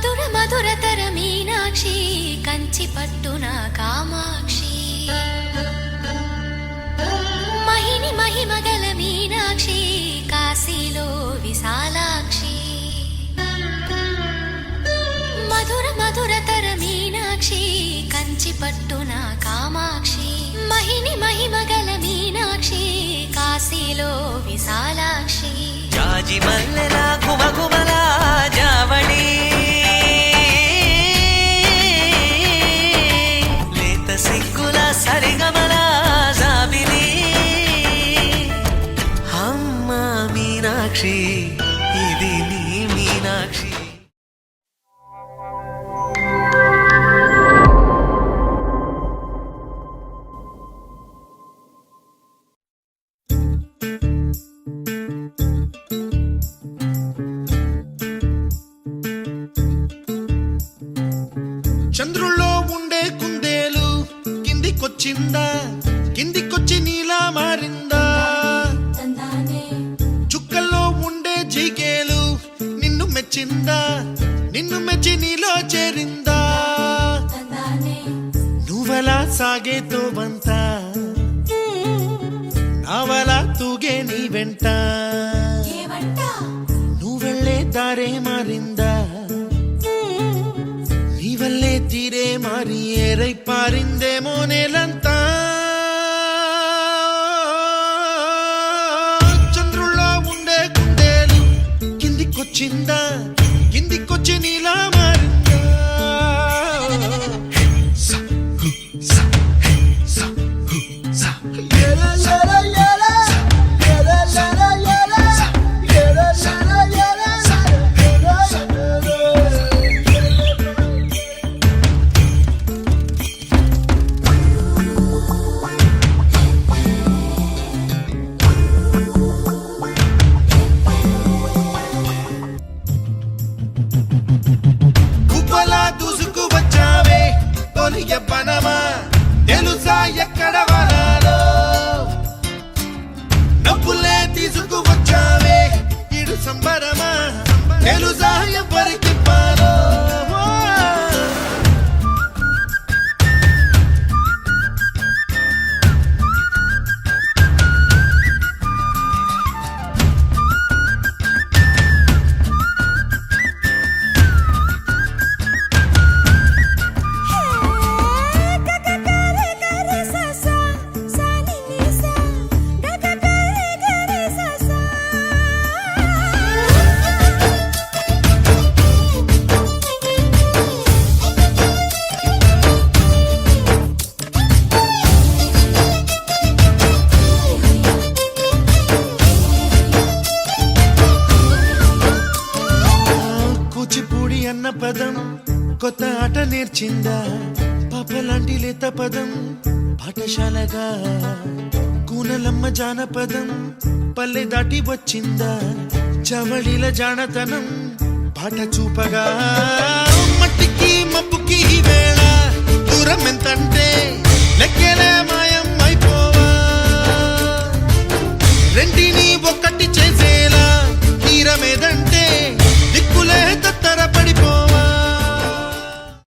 మధుర మధురతర మీనాక్షి కంచి పట్టున కామాక్షి మహిని మహిమగల మీనాక్షి కాశీలో విశాలాక్షి మధుర మధురతర మీనాక్షి కంచి పట్టున కామాక్షి మహిని మహిమగల మీనాక్షి కాశీలో విశాలాక్షి జాజి మల్లెలా గుమగుమలా జావళి లేత సిగ్గుల సరిగమల జాబిలి అమ్మ మీనాక్షి ఇది నీ మీనాక్షి. చంద్రుల్లో ఉండే కుందేలు కిందికొచ్చిందా, కిందికొచ్చి నీలా మారిందా? చుక్కల్లో ఉండే జిగేలు నిన్ను మెచ్చిందా, నిన్ను మెచ్చి నీలో చేరిందా? నువ్వలా సాగే తోవంత నావలా తూగే నీ వెంట, నువ్వెళ్ళే దారే మారిందా, నీవల్లే తీరే మారి ఏరై పారిందేమో నేలంతా. చంద్రుల్లో ఉండే కుందేలు కిందికొచ్చిందా, కిందికొచ్చి నీలా మారిందా? యవ్వనమా తెలుసా ఎక్కడ వనాలో, నవ్వులే తీసుకువచ్చావే ఇడు సంబరమా తెలుసా ఎవరికి పాలో. కూచిపూడి అన్న పదం కొత్త ఆట నేర్చిందా, పాపలాంటి లేత పదం పాఠశాలగా, కూనలమ్మ జానపదం పల్లె దాటి వచ్చిందా, చవళిల జానతనం పాట చూపగా, మట్టికి మబ్బుకి వేళ